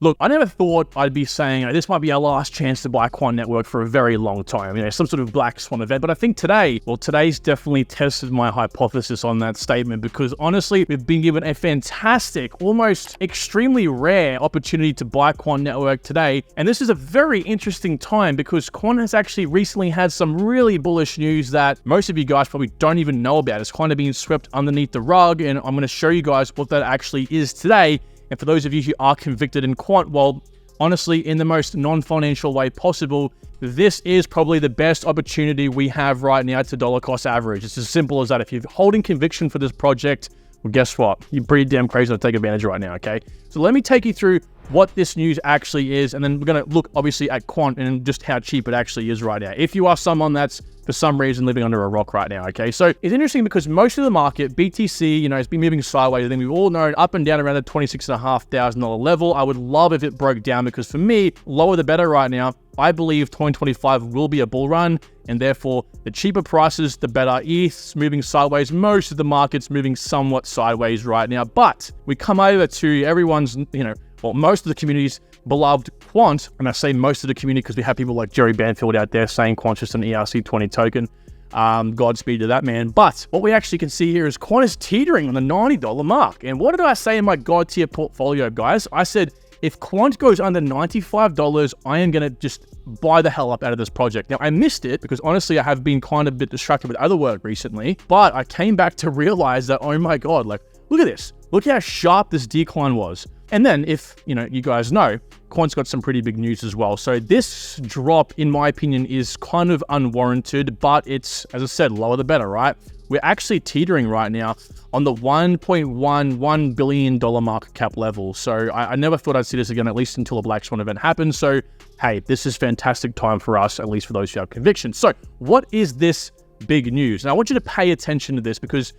Look, I never thought I'd be saying this might be our last chance to buy Quant Network for a very long time, some sort of black swan event. But I think today's definitely tested my hypothesis on that statement, because honestly, we've been given a fantastic, almost extremely rare opportunity to buy Quant Network today. And this is a very interesting time because Quant has actually recently had some really bullish news that most of you guys probably don't even know about. It's kind of being swept underneath the rug, and I'm going to show you guys what that actually is today. And for those of you who are convicted in Quant, well, honestly, in the most non-financial way possible, this is probably the best opportunity we have right now to dollar cost average. It's as simple as that. If you're holding conviction for this project, well, guess what? You're pretty damn crazy to take advantage right now, okay? So let me take you through what this news actually is, and then we're going to look, obviously, at Quant and just how cheap it actually is right now. If you are someone that's, for some reason, living under a rock right now, okay? So it's interesting because most of the market, BTC, has been moving sideways. I think we've all known up and down around the $26,500 level. I would love if it broke down because for me, lower the better right now. I believe 2025 will be a bull run, and therefore the cheaper prices, the better. ETH's moving sideways. Most of the market's moving somewhat sideways right now, but we come over to everyone's, most of the community's beloved Quant, and I say most of the community because we have people like Jerry Banfield out there saying Quant's just an ERC20 token. Godspeed to that man. But what we actually can see here is Quant is teetering on the $90 mark. And what did I say in my God tier portfolio, guys? I said, if Quant goes under $95, I am going to just buy the hell up out of this project. Now, I missed it because honestly, I have been kind of a bit distracted with other work recently, but I came back to realize that, oh my God, look at this. Look how sharp this decline was. And then if, you guys know, Quant's got some pretty big news as well. So this drop, in my opinion, is kind of unwarranted, but it's, as I said, lower the better, right? We're actually teetering right now on the $1.11 billion market cap level. So I never thought I'd see this again, at least until a black swan event happens. So, hey, this is fantastic time for us, at least for those who have conviction. So what is this big news? And I want you to pay attention to this because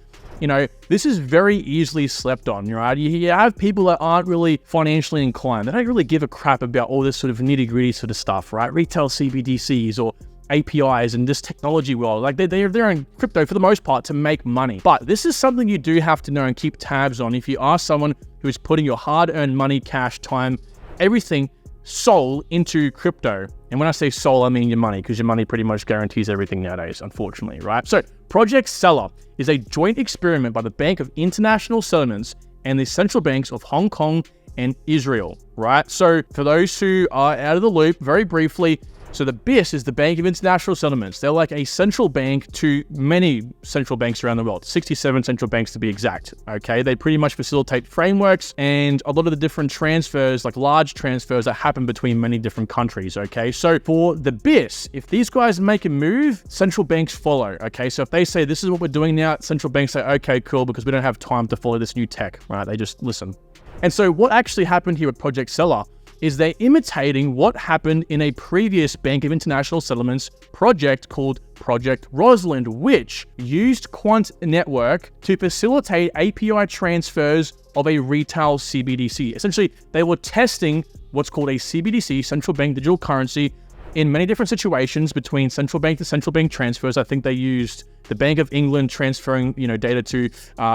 this is very easily slept on, right? You have people that aren't really financially inclined. They don't really give a crap about all this sort of nitty-gritty sort of stuff, right? Retail CBDCs or APIs and this technology world. They're in crypto for the most part to make money. But this is something you do have to know and keep tabs on if you are someone who is putting your hard-earned money, cash, time, everything, soul into crypto. And when I say soul, I mean your money, because your money pretty much guarantees everything nowadays, unfortunately, right? So Project Stellar is a joint experiment by the Bank of International Settlements and the central banks of Hong Kong and Israel, right? So for those who are out of the loop, very briefly, so the BIS is the Bank of International Settlements. They're like a central bank to many central banks around the world, 67 central banks to be exact, okay? They pretty much facilitate frameworks and a lot of the different transfers, like large transfers that happen between many different countries, okay? So for the BIS, if these guys make a move, central banks follow, okay? So if they say, this is what we're doing now, central banks say, okay, cool, because we don't have time to follow this new tech, right? They just listen. And so what actually happened here with Project Stellar is they're imitating what happened in a previous Bank of International Settlements project called Project Rosalind, which used Quant Network to facilitate API transfers of a retail CBDC. Essentially, they were testing what's called a CBDC, central bank digital currency, in many different situations between central bank to central bank transfers. I think they used the Bank of England transferring, data to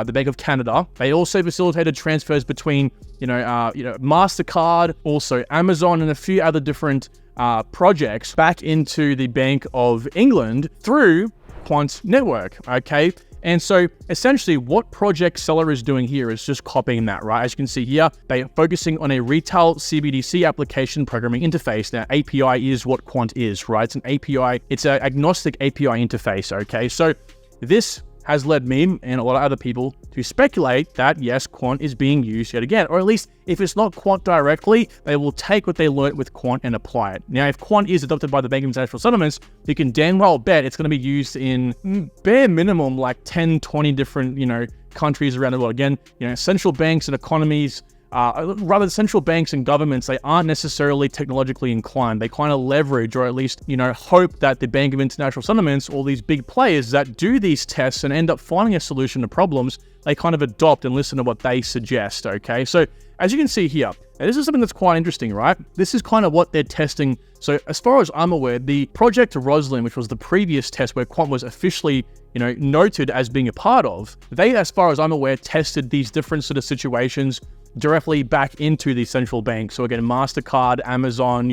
the Bank of Canada. They also facilitated transfers between, MasterCard, also Amazon, and a few other different projects back into the Bank of England through Quant Network, okay? And so essentially what Project Stellar is doing here is just copying that, right? As you can see here, they're focusing on a retail CBDC application programming interface. Now, API is what Quant is, right? It's an API, it's an agnostic API interface, okay? So this has led me and a lot of other people to speculate that, yes, Quant is being used yet again, or at least if it's not Quant directly, they will take what they learned with Quant and apply it. Now, if Quant is adopted by the Bank of International Settlements, you can damn well bet it's going to be used in bare minimum like 10, 20 different, countries around the world. Again, central banks and economies, rather central banks and governments, they aren't necessarily technologically inclined. They kind of leverage, or at least, hope that the Bank of International Settlements, all these big players that do these tests and end up finding a solution to problems, they kind of adopt and listen to what they suggest, okay? So as you can see here, and this is something that's quite interesting, right? This is kind of what they're testing. So as far as I'm aware, the project Rosalind, which was the previous test where Quant was officially, noted as being a part of, they, as far as I'm aware, tested these different sort of situations directly back into the central bank. So again, MasterCard, Amazon,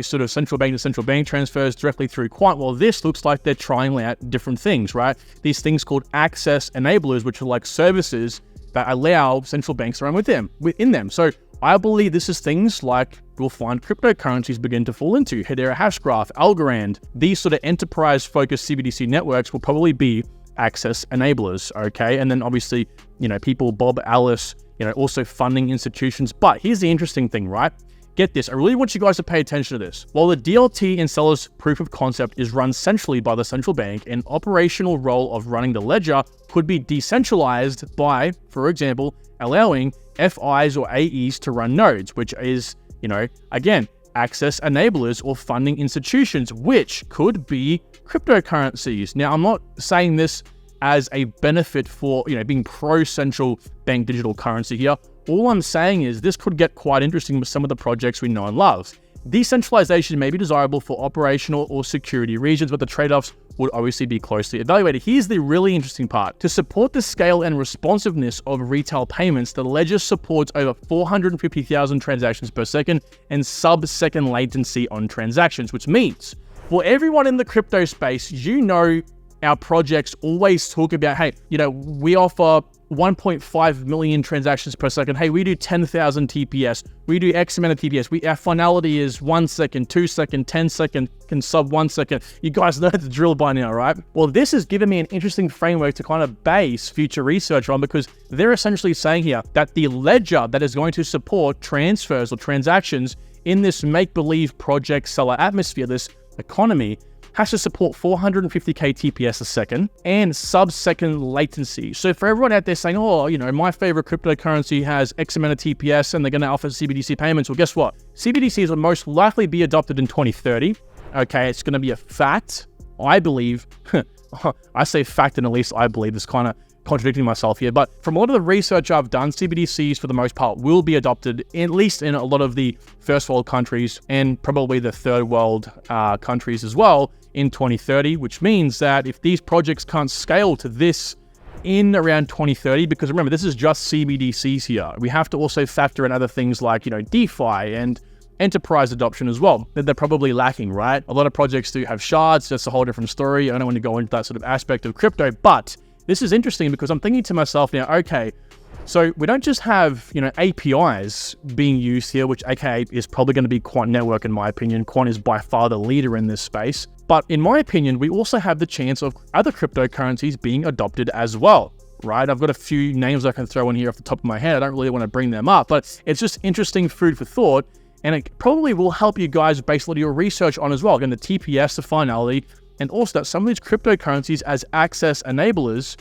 sort of central bank to central bank transfers directly through Quant. Well, this looks like they're trying out different things, right? These things called access enablers, which are like services that allow central banks to run within them. So I believe this is things like we'll find cryptocurrencies begin to fall into. Hedera Hashgraph, Algorand, these sort of enterprise-focused CBDC networks will probably be access enablers, okay? And then obviously, people, Bob, Alice, also funding institutions. But here's the interesting thing, right? Get this, I really want you guys to pay attention to this. While the DLT and seller's proof of concept is run centrally by the central bank, an operational role of running the ledger could be decentralized by, for example, allowing FIs or AEs to run nodes, which is, again, access enablers or funding institutions, which could be cryptocurrencies. Now, I'm not saying this as a benefit for, being pro-central bank digital currency here. All I'm saying is this could get quite interesting with some of the projects we know and love. Decentralization may be desirable for operational or security reasons, but the trade-offs would obviously be closely evaluated. Here's the really interesting part. To support the scale and responsiveness of retail payments, the ledger supports over 450,000 transactions per second and sub-second latency on transactions, which means for everyone in the crypto space, our projects always talk about, hey, we offer 1.5 million transactions per second. Hey, we do 10,000 TPS. We do X amount of TPS. Our finality is 1 second, 2 second, 10 second, can sub 1 second. You guys know the drill by now, right? Well, this has given me an interesting framework to kind of base future research on, because they're essentially saying here that the ledger that is going to support transfers or transactions in this make-believe project seller atmosphere, this economy, has to support 450k TPS a second and sub-second latency. So for everyone out there saying, my favorite cryptocurrency has X amount of TPS and they're going to offer CBDC payments, well, guess what? CBDCs will most likely be adopted in 2030. Okay, it's going to be a fact. I believe, I say fact and at least I believe, this kind of contradicting myself here, but from a lot of the research I've done, CBDCs for the most part will be adopted, at least in a lot of the first world countries and probably the third world countries as well in 2030, which means that if these projects can't scale to this in around 2030, because remember, this is just CBDCs here, we have to also factor in other things like, DeFi and enterprise adoption as well, that they're probably lacking, right? A lot of projects do have shards, that's a whole different story. I don't want to go into that sort of aspect of crypto, but this is interesting because I'm thinking to myself now, okay, so we don't just have, APIs being used here, which aka is probably going to be Quant Network in my opinion. Quant is by far the leader in this space. But in my opinion, we also have the chance of other cryptocurrencies being adopted as well, right? I've got a few names I can throw in here off the top of my head. I don't really want to bring them up, but it's just interesting food for thought. And it probably will help you guys base a lot of your research on as well. Again, the TPS, the finality, and also that some of these cryptocurrencies as access enablers,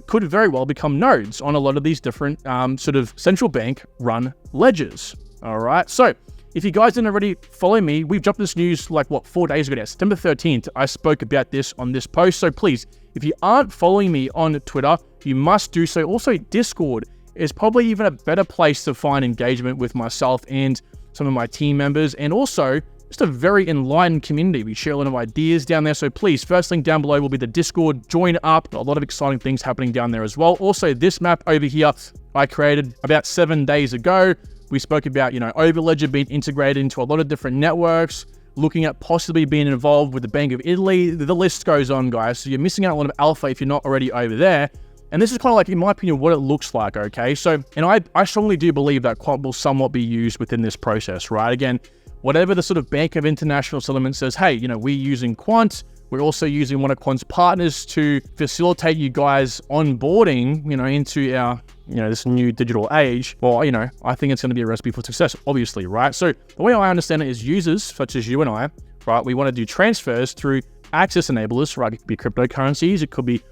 could very well become nodes on a lot of these different sort of central bank run ledgers. All right. So if you guys didn't already follow me, we've dropped this news 4 days ago now, September 13th. I spoke about this on this post. So please, if you aren't following me on Twitter, you must do so. Also, Discord is probably even a better place to find engagement with myself and some of my team members, and also just a very enlightened community. We share a lot of ideas down there. So please, first link down below will be the Discord. Join up. A lot of exciting things happening down there as well. Also, this map over here, I created about 7 days ago. We spoke about, Overledger being integrated into a lot of different networks, looking at possibly being involved with the Bank of Italy. The list goes on, guys. So you're missing out on a lot of alpha if you're not already over there. And this is kind of in my opinion, what it looks like, okay? So, and I strongly do believe that Quant will somewhat be used within this process, right? Again, whatever the sort of Bank of International Settlement says, hey, we're using Quant. We're also using one of Quant's partners to facilitate you guys onboarding, into our, this new digital age. Well, I think it's going to be a recipe for success, obviously, right? So the way I understand it is users such as you and I, right? We want to do transfers through access enablers, right? It could be cryptocurrencies. It could be,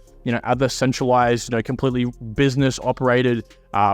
other centralized, completely business operated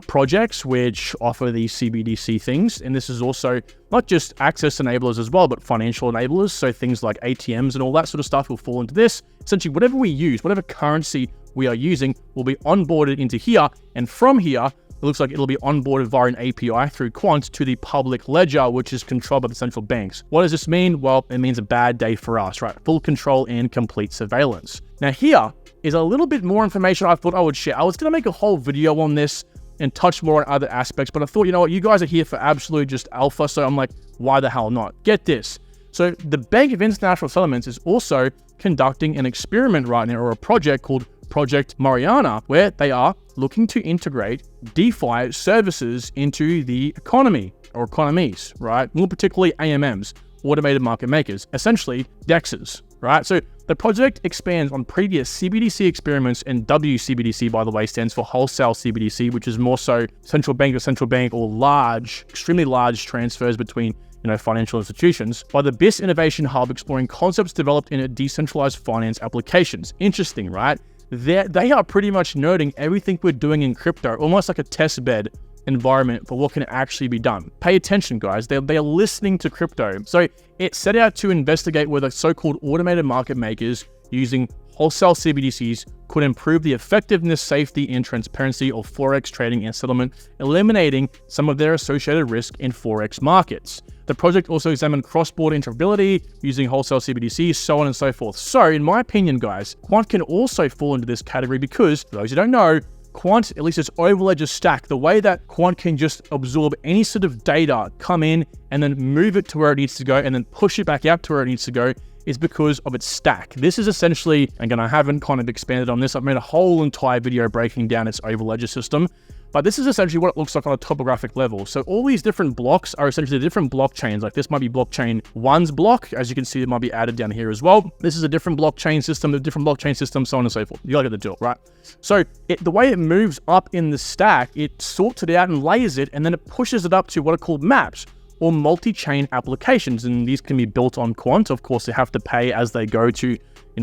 projects which offer these CBDC things. And this is also not just access enablers as well, but financial enablers. So things like ATMs and all that sort of stuff will fall into this. Essentially, whatever we use, whatever currency we are using will be onboarded into here. And from here, it looks like it'll be onboarded via an API through Quant to the public ledger, which is controlled by the central banks. What does this mean? Well, it means a bad day for us, right? Full control and complete surveillance. Now here is a little bit more information I thought I would share. I was going to make a whole video on this and touch more on other aspects, but I thought, you know what, you guys are here for absolute just alpha, so I'm like, why the hell not? Get this. So the Bank of International Settlements is also conducting an experiment right now, or a project called Project Mariana, where they are looking to integrate DeFi services into the economy or economies, right? More particularly AMMs, automated market makers, essentially DEXs, right? So the project expands on previous CBDC experiments, and WCBDC, by the way, stands for wholesale CBDC, which is more so central bank to central bank or large, extremely large transfers between financial institutions, by the BIS Innovation Hub, exploring concepts developed in decentralized finance applications. Interesting, right? They are pretty much nerding everything we're doing in crypto, almost like a test bed environment for what can actually be done. Pay attention, guys. They are listening to crypto. So it set out to investigate whether so-called automated market makers using wholesale CBDCs could improve the effectiveness, safety, and transparency of Forex trading and settlement, eliminating some of their associated risk in Forex markets. The project also examined cross-border interoperability using wholesale CBDCs, so on and so forth. So, in my opinion, guys, Quant can also fall into this category because, for those who don't know, Quant, at least its overledger stack, the way that Quant can just absorb any sort of data, come in, and then move it to where it needs to go, and then push it back out to where it needs to go, is because of its stack. This is essentially, again, I haven't kind of expanded on this. I've made a whole entire video breaking down its overledger system, but this is essentially what it looks like on a topographic level. So all these different blocks are essentially different blockchains. Like this might be blockchain 1's block. As you can see, it might be added down here as well. This is a different blockchain system, a different blockchain system, so on and so forth. You gotta get the deal, right? So the way it moves up in the stack, it sorts it out and layers it, and then it pushes it up to what are called maps, or multi-chain applications. And these can be built on Quant. Of course, they have to pay as they go to,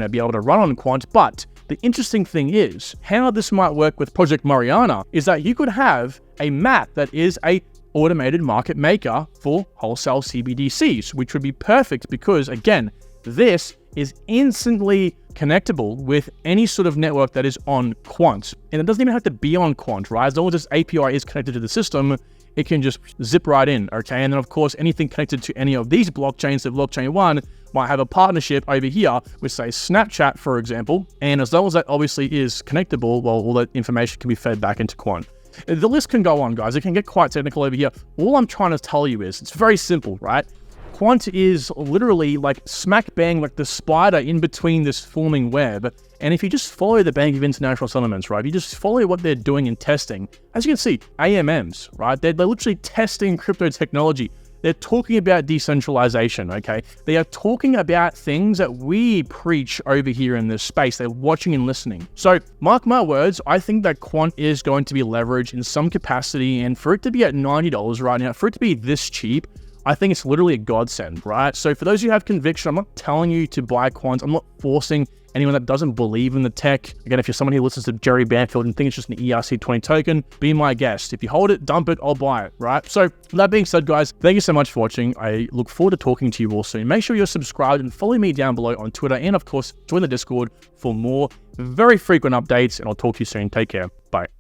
be able to run on Quant. But the interesting thing is, how this might work with Project Mariana is that you could have a map that is a automated market maker for wholesale CBDCs, which would be perfect because, again, this is instantly connectable with any sort of network that is on Quant. And it doesn't even have to be on Quant, right? As long as this API is connected to the system, it can just zip right in, okay? And then, of course, anything connected to any of these blockchains, so blockchain 1 might have a partnership over here with, say, Snapchat, for example. And as long as that obviously is connectable, well, all that information can be fed back into Quant. The list can go on, guys. It can get quite technical over here. All I'm trying to tell you is, it's very simple, right? Quant is literally like smack bang, like the spider in between this forming web. And if you just follow the Bank of International Settlements, right, if you just follow what they're doing in testing, as you can see, AMMs, right, they're literally testing crypto technology. They're talking about decentralization, okay? They are talking about things that we preach over here in this space. They're watching and listening. So mark my words, I think that Quant is going to be leveraged in some capacity, and for it to be at $90 right now, for it to be this cheap, I think it's literally a godsend, right? So for those who have conviction, I'm not telling you to buy Quant. I'm not forcing anyone that doesn't believe in the tech. Again, if you're someone who listens to Jerry Banfield and thinks it's just an ERC20 token, be my guest. If you hold it, dump it, I'll buy it, right? So that being said, guys, thank you so much for watching. I look forward to talking to you all soon. Make sure you're subscribed and follow me down below on Twitter. And of course, join the Discord for more very frequent updates. And I'll talk to you soon. Take care. Bye.